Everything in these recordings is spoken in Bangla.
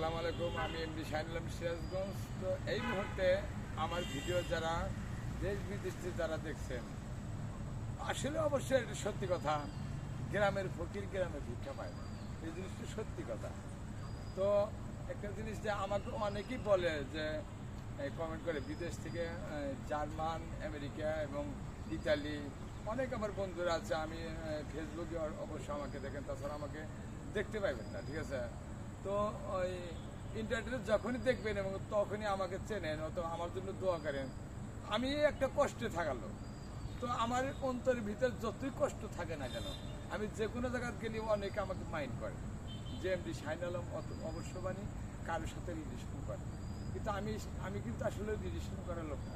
আসসালামু আলাইকুম, আমি এমডি শাহিনুল সিরাজগঞ্জ। তো এই মুহূর্তে আমার ভিডিও যারা দেশ বিদেশে যারা দেখছেন, আসলে অবশ্যই এটা সত্যি কথা, গ্রামের ফকির গ্রামে ভিক্ষা পায় না, এই জিনিসটা সত্যি কথা। তো একটা জিনিস যে আমাকে অনেকেই বলে যে কমেন্ট করে বিদেশ থেকে, জার্মান, আমেরিকা এবং ইতালি অনেক আমার বন্ধুরা আছে। আমি ফেসবুকে অবশ্য আমাকে দেখেন, তাছাড়া আমাকে দেখতে পাইবেন না, ঠিক আছে? তো ওই ইন্টারনেটে যখনই দেখবেন এবং তখনই আমাকে চেনেন, অথবা আমার জন্য দোয়া করেন। আমি একটা কষ্টে থাকালো, তো আমার অন্তরের ভিতরে যতই কষ্ট থাকে না কেন, আমি যে কোনো জায়গায় গেলে অনেকে আমাকে মাইন্ড করে যে এমডি শাহিন আলম অবশ্যবাণী কারোর সাথে রিলেশন করে। কিন্তু আমি কিন্তু আসলে রিলেশন করার লোক না।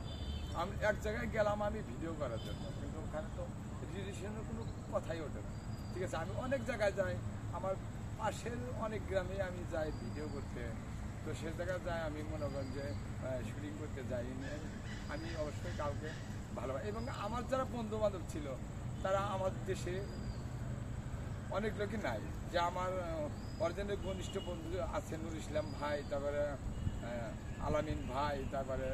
আমি এক জায়গায় গেলাম আমি ভিডিও করার জন্য, কিন্তু ওখানে তো রিলেশনের কোনো কথাই ওঠে না, ঠিক আছে? আমি অনেক জায়গায় যাই, আমার পাশের অনেক গ্রামে আমি যাই ভিডিও করতে। তো সে জায়গায় যাই, আমি মনে করেন যে শুটিং করতে যাই, আমি অবশ্যই কাউকে ভালোবাসি। এবং আমার যারা বন্ধু বান্ধব ছিল, তারা আমার দেশে অনেক লোকই নাই, যে আমার অরিজিনাল ঘনিষ্ঠ বন্ধু আছে নুর ইসলাম ভাই, তারপরে আলামিন ভাই, তারপরে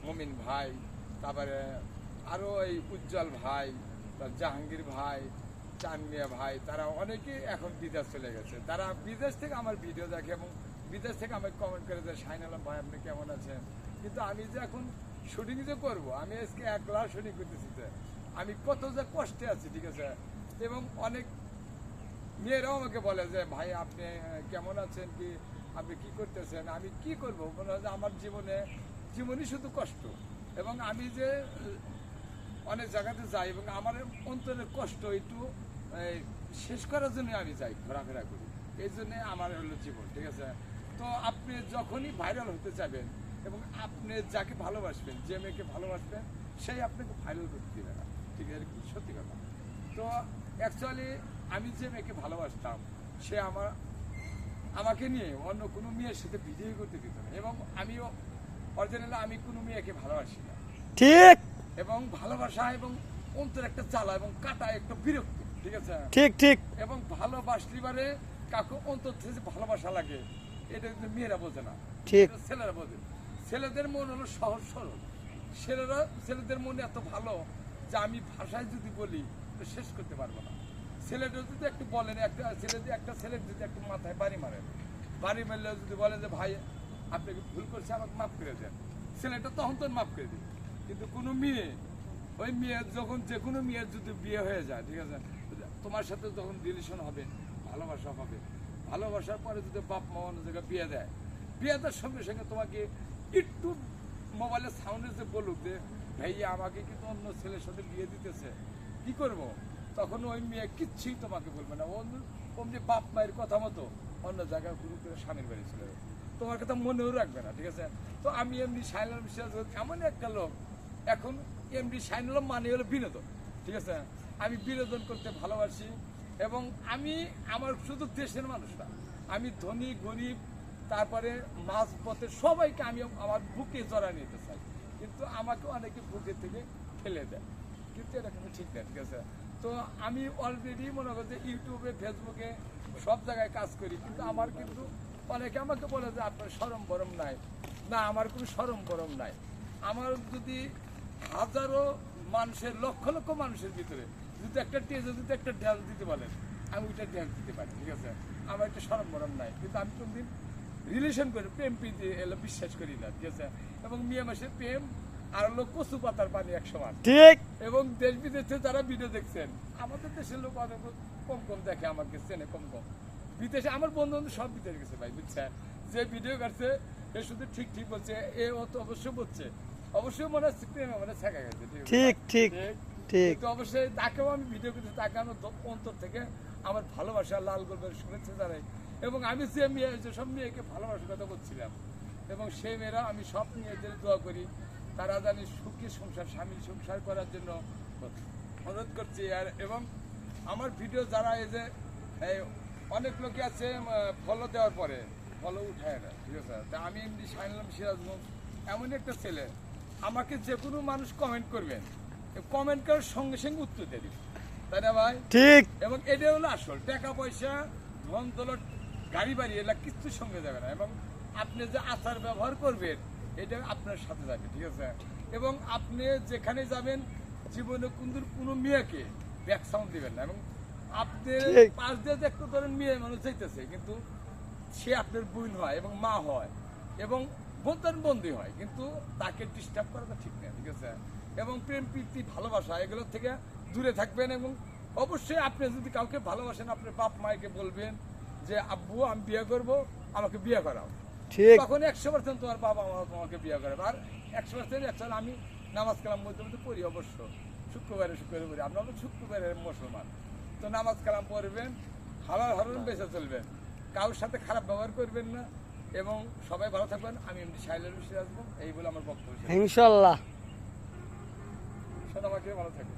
মমিন ভাই, তারপরে আরও এই উজ্জ্বল ভাই, জাহাঙ্গীর ভাই, চানমিয়া ভাই, তারা অনেকেই এখন বিদেশ চলে গেছে। তারা বিদেশ থেকে আমার ভিডিও দেখে এবং বিদেশ থেকে আমাকে কমেন্ট করে যে শাহিন আলম ভাই আপনি কেমন আছেন। কিন্তু আমি যে এখন শুটিং যে করবো, আমি আজকে একলা শুটিং করতেছি, যে আমি কত যে কষ্টে আছি, ঠিক আছে? এবং অনেক মেয়েরাও আমাকে বলে যে ভাই আপনি কেমন আছেন, কি আপনি কি করতেছেন। আমি কি করবো, মনে হয় যে আমার জীবনই শুধু কষ্ট। এবং আমি যে অনেক জায়গাতে যাই এবং আমার অন্তরের কষ্ট একটু শেষ করার জন্য আমি যাই, ঘোরাফেরা করি। এই জন্যে আমার হলো জীবন, ঠিক আছে? তো আপনি যখনই ভাইরাল হতে চাইবেন এবং আপনি যাকে ভালোবাসবেন, যে মেয়েকে ভালোবাসবেন, সেই আপনাকে ভাইরাল করতে দিবে না, ঠিক আছে? সত্যি কথা। তো অ্যাকচুয়ালি আমি যে মেয়েকে ভালোবাসতাম, সে আমাকে নিয়ে অন্য কোনো মেয়ের সাথে ভিডিও করতে দিত না। এবং আমিও অরিজিনালি আমি কোনো মেয়েকে ভালোবাসি না, ঠিক। এবং ভালোবাসা এবং অন্তর একটা জ্বালা এবং কাটা একটা বিরক্ত, ঠিক আছে? ঠিক ঠিক। এবং ভালোবাসলি বারে কাকে অন্তর থেকে ভালোবাসা লাগে, এটা কিন্তু মেয়েরা বোঝে না, ঠিক। ছেলেরা বোঝে। ছেলেদের মন হলো সহজ সরল, ছেলেদের মন এত ভালো যে আমি ভাষায় যদি বলি তো শেষ করতে পারবো না। ছেলেটা যদি একটু বলেন, একটা ছেলের যদি একটু মাথায় বাড়ি মারেন, বাড়ি মারলে যদি বলেন যে ভাই আপনাকে ভুল করছে, আমাকে মাফ করে দেন, ছেলেটা তখন তো মাফ করে দিই। কিন্তু কোনো মেয়ে, ওই মেয়ে যখন যে কোনো মেয়ের যদি বিয়ে হয়ে যায়, ঠিক আছে, তোমার সাথে যখন রিলেশন হবে, ভালোবাসা হবে, ভালোবাসার পরে যদি বাপ মা অন্য জায়গায় বিয়ে দেয়, বিয়ে দেওয়ার সঙ্গে সঙ্গে তোমাকে একটু মোবাইলের সাউন্ডে যে বলুক যে ভাইয়া আমাকে কিন্তু অন্য ছেলের সাথে বিয়ে দিতেছে, কি করব? তখন ওই মেয়ে কিচ্ছুই তোমাকে বলবে না, অমনি বাপ মায়ের কথা মতো অন্য জায়গায় ঘুরে করে স্বামীর বাড়ি চলে যাবে, তোমার কথা মনেও রাখবে না, ঠিক আছে? তো আমি এমনি শাহিন আলম সিরাজগঞ্জ এমন একটা লোক, এখন এমডি শাহিন আলম মানে হলো বিনোদন, ঠিক আছে? আমি বিনোদন করতে ভালোবাসি। এবং আমি আমার শুধু দেশের মানুষ না, আমি ধনী গরিব, তারপরে মাঝ পথে সবাইকে আমি আমার বুকে জড়া নিতে চাই। কিন্তু আমাকে অনেকে বুকে থেকে ফেলে দেয়, কিন্তু এটা কিন্তু ঠিক না, ঠিক আছে? তো আমি অলরেডি মনে করছি ইউটিউবে, ফেসবুকে সব জায়গায় কাজ করি, কিন্তু আমার কিন্তু অনেকে আমাকে বলে যে আপনার শরম বরম নাই। না, আমার কোনো শরম বরম নাই। আমার যদি হাজারো মানুষের, লক্ষ লক্ষ মানুষের ভিতরে যদি একটা টেজে যদি একটা ড্যান্স দিতে বলেন, আমি ওইটা ড্যান্স দিতে পারি, ঠিক আছে? আমার একটা শরম বরম নাই। কিন্তু আমি কোনদিন রিলেশন করে প্রেম প্রীতি এলো বিশ্বাস করি না, ঠিক আছে? এবং মেয়ে মাসের প্রেম আর হলো কচু পাতার পানি এক সমান, ঠিক। এবং দেশ বিদেশে যারা ভিডিও দেখছেন, আমাদের দেশের লোক অনেক কম কম দেখে, আমাকে চেনে কম কম। বিদেশে আমার বন্ধু বান্ধব সব বিদেশে গেছে ভাই, বুঝছেন? যে ভিডিও করছে এ শুধু ঠিক ঠিক বলছে, এ ও তো অবশ্যই বলছে, অবশ্যই মনে হচ্ছে প্রেমে মনে শেখা গেছে, ঠিক ঠিক ঠিক। কিন্তু অবশ্যই তাকেও আমি ভিডিও করছি, তাকে আমার অন্তর থেকে আমার ভালোবাসা, লাল গোলবের শুভেচ্ছা জানাই। এবং আমি যে মেয়ে, যেসব মেয়েকে ভালোবাসার কথা বলছিলাম, এবং সেই মেয়েরা, আমি সব মেয়েদের দোয়া করি তারা জানি সুখী সংসার, স্বামী সংসার করার জন্য অনুরোধ করছি। আর এবং আমার ভিডিও যারা এই যে অনেক লোকে আছে ফলো দেওয়ার পরে ফলো উঠায় না, ঠিক আছে? তা আমি এমনি শাহিন আলম সিরাজগঞ্জ এমন একটা ছেলে, আমাকে যে কোনো মানুষ কমেন্ট করবেন, কমেন্ট করার সঙ্গে সঙ্গে উত্তর দিয়ে দিবেন, তাই না ভাই? ঠিক। এবং এটা হলো আসল টাকা পয়সা, ধন দৌলত গাড়ি বাড়ি এগুলা কিচ্ছুর সঙ্গে যাবে না। এবং আপনি যে আচার ব্যবহার করবেন এটা আপনার সাথে যাবে, ঠিক আছে? এবং আপনি যেখানে যাবেন জীবনে কোনো মেয়েকে ব্যাক সাউন্ড দিবেন না। এবং আপনি ঠিক। পাশ দিয়ে যে একটা ধরেন মেয়ে মানুষ চাইতেছে, কিন্তু সে আপনার বোন হয় এবং মা হয় এবং বন্ধন বন্দী হয়, কিন্তু তাকে ডিস্টার্ব করাটা ঠিক না, ঠিক আছে? এবং প্রেম প্রীতি ভালোবাসা এগুলোর থেকে দূরে থাকবেন। এবং অবশ্যই আপনি যদি কাউকে ভালোবাসেন আপনার বাপ মাকে বলবেন যে আব্বু আমি বিয়ে করব, আমাকে বিয়ে করাও। ঠিক। তখন 100% তোমার বাবা মা তোমাকে বিয়ে করাবে। আর 100% আমি নামাজ কালাম মধ্যে মধ্যে পড়ি, অবশ্য শুক্রবারে পড়ি। আমরা তো শুক্রবারের মুসলমান, তো নামাজ কালাম পড়বেন, হালাল হারাম বেঁচে চলবেন, কারোর সাথে খারাপ ব্যবহার করবেন না, এবং সবাই ভালো থাকবেন। আমি এমনি সাইলের বিষয়ে আসবো, এই বলে আমার বক্তব্য শেষ। ইনশাল্লাহ। সবাই আমাকে ভালো থাকবেন।